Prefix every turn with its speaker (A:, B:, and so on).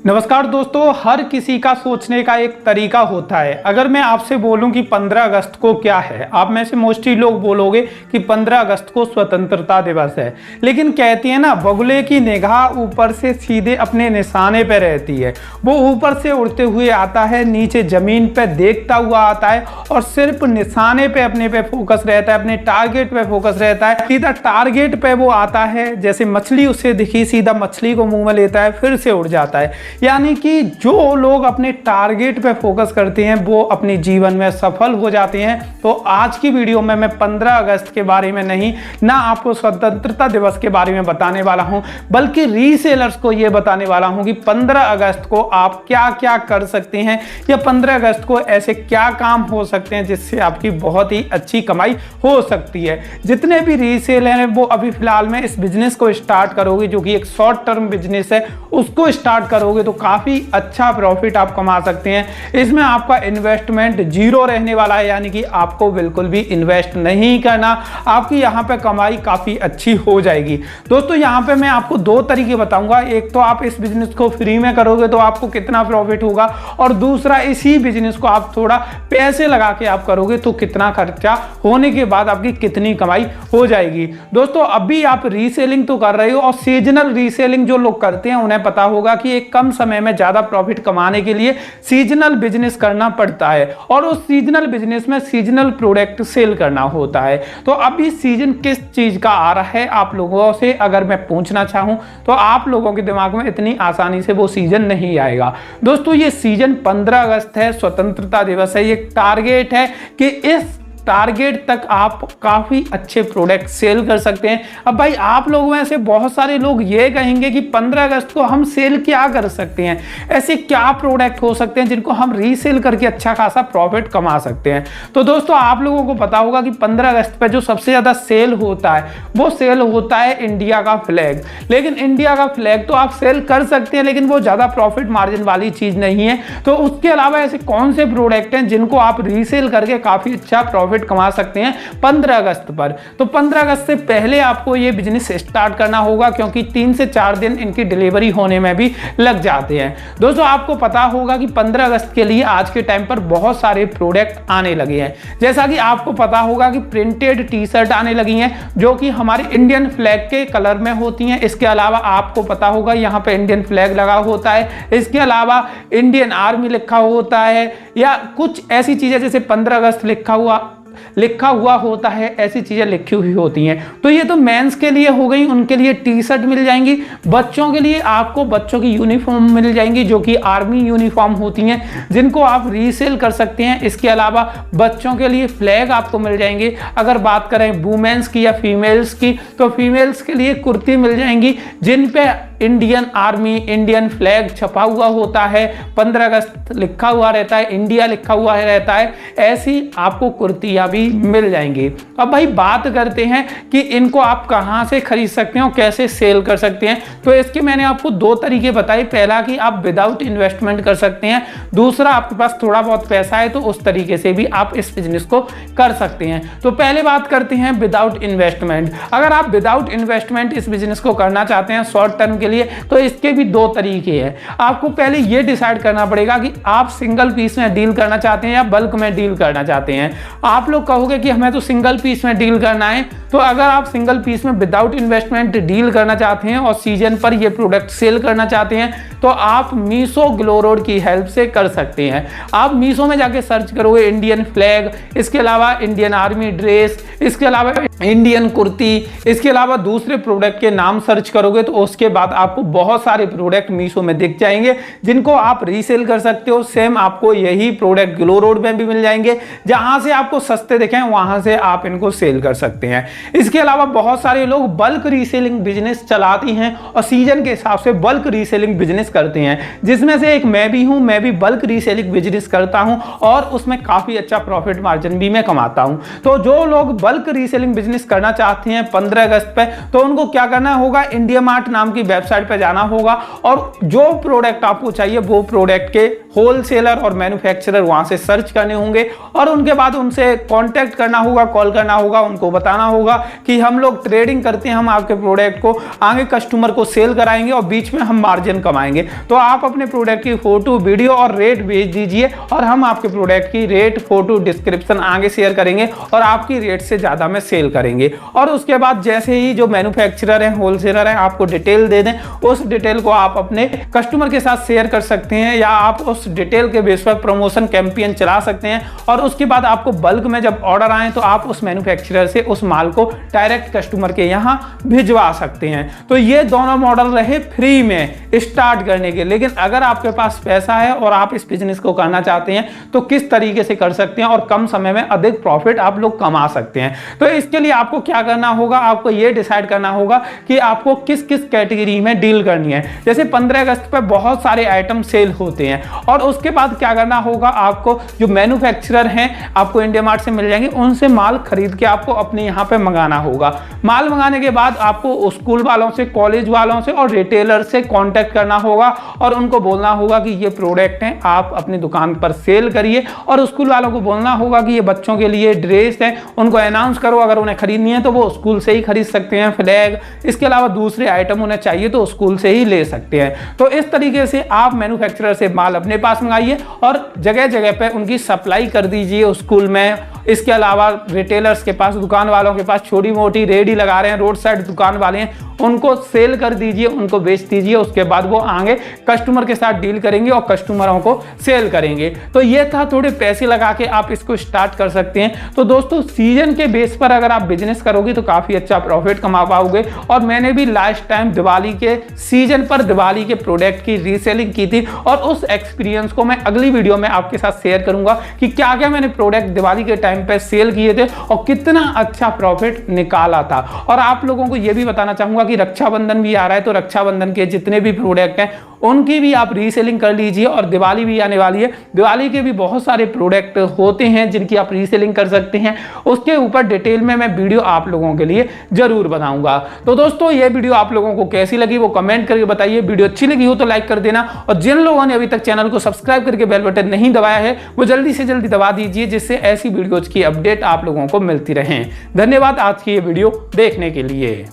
A: नमस्कार दोस्तों, हर किसी का सोचने का एक तरीका होता है। अगर मैं आपसे बोलूं कि 15 अगस्त को क्या है, आप में से मोस्टली लोग बोलोगे कि 15 अगस्त को स्वतंत्रता दिवस है। लेकिन कहती है ना, बगुले की निगाह ऊपर से सीधे अपने निशाने पे रहती है। वो ऊपर से उड़ते हुए आता है, नीचे जमीन पे देखता हुआ आता है और सिर्फ निशाने पे अपने पे फोकस रहता है, अपने टारगेट पे फोकस रहता है। सीधा टारगेट पे वो आता है, जैसे मछली उसे दिखी सीधा मछली को मुंह में लेता है, फिर से उड़ जाता है। यानी कि जो लोग अपने टारगेट पे फोकस करते हैं वो अपने जीवन में सफल हो जाते हैं। तो आज की वीडियो में मैं 15 अगस्त के बारे में नहीं, ना आपको स्वतंत्रता दिवस के बारे में बताने वाला हूं, बल्कि रीसेलर्स को यह बताने वाला हूं कि 15 अगस्त को आप क्या क्या कर सकते हैं, या 15 अगस्त को ऐसे क्या काम हो सकते हैं जिससे आपकी बहुत ही अच्छी कमाई हो सकती है। जितने भी रीसेलर हैं वो अभी फिलहाल में इस बिजनेस को स्टार्ट करोगे, जो कि एक शॉर्ट टर्म बिजनेस है, उसको स्टार्ट करोगे तो काफी अच्छा प्रॉफिट आप कमा सकते हैं। इसमें आपका इन्वेस्टमेंट जीरो रहने वाला है, यानी कि आपको बिल्कुल भी इन्वेस्ट नहीं करना, आपकी यहां पे कमाई काफी अच्छी हो जाएगी। दोस्तों यहां पे मैं आपको दो तरीके बताऊंगा। एक तो आप इस बिजनेस को फ्री में करोगे तो आपको कितना प्रॉफिट होगा, और दूसरा इसी बिजनेस को आप थोड़ा पैसे लगा के आप करोगे तो कितना खर्चा होने के बाद आपकी कितनी कमाई हो जाएगी। दोस्तों अभी आप रीसेलिंग तो कर रहे हो, और सीजनल रीसेलिंग जो लोग करते हैं उन्हें पता होगा कि एक कम समय में ज्यादा प्रॉफिट कमाने के लिए सीजनल बिजनेस करना पड़ता है, और उस सीजनल बिजनेस में सीजनल प्रोडक्ट सेल करना होता है। तो अभी सीजन किस चीज का आ रहा है, आप लोगों से अगर मैं पूछना चाहूं तो आप लोगों के दिमाग में इतनी आसानी से वो सीजन नहीं आएगा। दोस्तों ये सीजन 15 अगस्त है, स्वतंत्रता दिवस है। ये टारगेट है कि इस टारगेट तक आप काफी अच्छे प्रोडक्ट सेल कर सकते हैं। अब भाई आप लोगों में से बहुत सारे लोग ये कहेंगे कि 15 अगस्त को हम सेल क्या कर सकते हैं, ऐसे क्या प्रोडक्ट हो सकते हैं जिनको हम रीसेल करके अच्छा खासा प्रॉफिट कमा सकते हैं। तो दोस्तों आप लोगों को पता होगा कि 15 अगस्त पर जो सबसे ज्यादा सेल होता है वो सेल होता है इंडिया का फ्लैग। लेकिन इंडिया का फ्लैग तो आप सेल कर सकते हैं, लेकिन वो ज्यादा प्रॉफिट मार्जिन वाली चीज नहीं है। तो उसके अलावा ऐसे कौन से प्रोडक्ट हैं जिनको आप रीसेल करके काफी अच्छा प्रॉफिट कमा सकते हैं 15 अगस्त पर। तो 15 अगस्त से पहले आपको यह बिजनेस स्टार्ट करना होगा, क्योंकि 3 से 4 दिन इनकी डिलीवरी होने में भी लग जाते हैं। दोस्तों आपको पता होगा कि 15 अगस्त के लिए आज के टाइम पर बहुत सारे प्रोडक्ट आने लगे हैं। जैसा कि आपको पता होगा कि प्रिंटेड टी शर्ट आने लगी हैं, जो कि हमारे इंडियन फ्लैग के कलर में होती हैं। इसके अलावा आपको पता होगा यहाँ पे इंडियन फ्लैग लगा होता है, इसके अलावा इंडियन आर्मी लिखा होता है, या कुछ ऐसी चीजें जैसे 15 अगस्त लिखा हुआ होता है, ऐसी चीजें लिखी हुई होती हैं। तो ये तो मेंस के लिए हो गई, उनके लिए टी शर्ट मिल जाएंगी। बच्चों के लिए आपको बच्चों की यूनिफॉर्म मिल जाएंगी, जो कि आर्मी यूनिफॉर्म होती हैं, जिनको आप रीसेल कर सकते हैं। इसके अलावा बच्चों के लिए फ्लैग आपको मिल जाएंगे। अगर बात करें वुमेन्स की या फीमेल्स की, तो फीमेल्स के लिए कुर्ती मिल जाएंगी जिन पे इंडियन आर्मी, इंडियन फ्लैग छपा हुआ होता है, 15 अगस्त लिखा हुआ रहता है, इंडिया लिखा हुआ रहता है। ऐसी आपको कुर्तियां भी मिल जाएंगी। अब भाई बात करते हैं कि इनको आप कहां से खरीद सकते हैं और कैसे सेल कर सकते हैं। तो इसके मैंने आपको दो तरीके बताए। पहला कि आप विदाउट इन्वेस्टमेंट कर सकते हैं, दूसरा आपके पास थोड़ा बहुत पैसा है तो उस तरीके से भी आप इस बिजनेस को कर सकते हैं। तो पहले बात करते हैं विदाउट इन्वेस्टमेंट। अगर आप विदाउट इन्वेस्टमेंट इस बिजनेस को करना चाहते हैं शॉर्ट टर्म लिए, तो इसके भी दो तरीके हैं। आपको पहले यह डिसाइड करना पड़ेगा कि आप सिंगल पीस में डील करना चाहते हैं या बल्क में डील करना चाहते हैं। आप लोग कहोगे कि हमें तो सिंगल पीस में डील करना है। तो अगर आप सिंगल पीस में विदाउट इन्वेस्टमेंट डील करना चाहते हैं और सीजन पर ये प्रोडक्ट सेल करना चाहते हैं, तो आप मीशो ग्लो रोड की हेल्प से कर सकते हैं। आप मीशो में जाके सर्च करोगे इंडियन फ्लैग, इसके अलावा इंडियन आर्मी ड्रेस, इसके अलावा इंडियन कुर्ती, इसके अलावा दूसरे प्रोडक्ट के नाम सर्च करोगे तो उसके बाद आपको बहुत सारे प्रोडक्ट मीशो में दिख जाएंगे जिनको आप रीसेल कर सकते हो। सेम आपको यही प्रोडक्ट ग्लो रोड में भी मिल जाएंगे, जहां से आपको सस्ते दिखें वहां से आप इनको सेल कर सकते हैं। इसके अलावा बहुत सारे लोग बल्क रीसेलिंग बिजनेस चलाती हैं और सीजन के हिसाब से बल्क रीसेलिंग बिजनेस करते हैं, जिसमें से एक मैं भी हूं। मैं भी बल्क रीसेलिंग बिजनेस करता हूं और उसमें काफी अच्छा प्रॉफिट मार्जिन भी मैं कमाता हूं। तो जो लोग बल्क रीसेलिंग बिजनेस करना चाहते हैं 15 अगस्त पे, तो उनको क्या करना होगा, इंडिया मार्ट नाम की वेबसाइट पे जाना होगा और जो प्रोडक्ट आपको चाहिए वो प्रोडक्ट के होलसेलर और मैन्युफैक्चरर वहां से सर्च करने होंगे और उनके बाद उनसे कांटेक्ट करना होगा, कॉल करना होगा, उनको बताना होगा कि हम लोग ट्रेडिंग करते हैं, हम आपके प्रोडक्ट को आगे कस्टमर को सेल कराएंगे और बीच में हम मार्जिन कमाएंगे। तो आप अपने प्रोडक्ट की फोटो, वीडियो और रेट भेज दीजिए और हम आपके प्रोडक्ट की रेट, फोटो, डिस्क्रिप्शन आगे शेयर करेंगे और आपकी रेट से ज्यादा में सेल करेंगे। और उसके बाद जैसे ही जो मैन्युफैक्चरर है, होलसेलर है, आपको डिटेल दे दें, उस डिटेल को आप अपने कस्टमर के साथ शेयर कर सकते हैं या आप उस डिटेल के बेस पर प्रमोशन कैंपेन चला सकते हैं। और उसके बाद आपको बल्क में जब ऑर्डर आए तो आप उस मैन्युफैक्चरर से उस माल को डायरेक्ट कस्टमर के यहां भिजवा सकते हैं। तो ये दोनों मॉडल रहे फ्री में स्टार्ट करने के। लेकिन अगर आपके पास पैसा है और आप इस बिजनेस को करना चाहते हैं तो किस तरीके से कर सकते हैं और कम समय में अधिक प्रॉफिट आप लोग कमा सकते हैं। तो इसके लिए आपको क्या करना होगा, आपको ये डिसाइड करना होगा कि आपको किस किस कैटेगरी में डील करनी है। जैसे 15 अगस्त पर बहुत सारे आइटम सेल होते हैं और उसके बाद क्या करना होगा, आपको जो मैन्युफैक्चरर हैं आपको इंडिया मार्ट से मिल जाएंगे, उनसे माल खरीद के आपको अपने यहाँ पे मंगाना होगा। माल मंगाने के बाद आपको स्कूल वालों से, कॉलेज वालों से और रिटेलर से कांटेक्ट करना होगा और उनको बोलना होगा कि ये प्रोडक्ट हैं, आप अपनी दुकान पर सेल करिए। और स्कूल वालों को बोलना होगा कि ये बच्चों के लिए ड्रेस है, उनको अनाउंस करो, अगर उन्हें खरीदनी है तो वो स्कूल से ही खरीद सकते हैं, फ्लैग, इसके अलावा दूसरे आइटम उन्हें चाहिए तो स्कूल से ही ले सकते हैं। तो इस तरीके से आप मैन्युफैक्चरर से माल अपने पास मंगाइए और जगह जगह पे उनकी सप्लाई कर दीजिए स्कूल में। इसके अलावा रिटेलर्स के पास, दुकान वालों के पास, छोटी मोटी रेडी लगा रहे हैं, रोड साइड दुकान वाले हैं, उनको सेल कर दीजिए, उनको बेच दीजिए। उसके बाद वो आगे कस्टमर के साथ डील करेंगे और कस्टमरों को सेल करेंगे। तो ये था, थोड़े पैसे लगा के आप इसको स्टार्ट कर सकते हैं। तो दोस्तों सीजन के बेस पर अगर आप बिजनेस करोगे तो काफी अच्छा प्रॉफिट कमा पाओगे। और मैंने भी लास्ट टाइम दिवाली के सीजन पर दिवाली के प्रोडक्ट की रीसेलिंग की थी और उस एक्सपीरियंस को मैं अगली वीडियो में आपके साथ शेयर करूंगा कि क्या क्या मैंने प्रोडक्ट दिवाली के टाइम पे सेल किए थे और कितना अच्छा प्रॉफिट निकाला था। और आप लोगों को यह भी बताना चाहूंगा कि रक्षाबंधन भी आ रहा है, तो रक्षाबंधन के जितने भी प्रोडक्ट हैं उनकी भी आप रीसेलिंग कर लीजिए। और दिवाली भी आने वाली है, दिवाली के भी बहुत सारे प्रोडक्ट होते हैं जिनकी आप रीसेलिंग कर सकते हैं। उसके ऊपर डिटेल में मैं वीडियो आप लोगों के लिए जरूर बनाऊंगा। तो दोस्तों ये वीडियो आप लोगों को कैसी लगी वो कमेंट करके बताइए। वीडियो अच्छी लगी हो तो लाइक कर देना और जिन लोगों ने अभी तक चैनल को सब्सक्राइब करके बेल बटन नहीं दबाया है वो जल्दी से जल्दी दबा दीजिए, जिससे ऐसी वीडियोज की अपडेट आप लोगों को मिलती रहे। धन्यवाद आज की ये वीडियो देखने के लिए।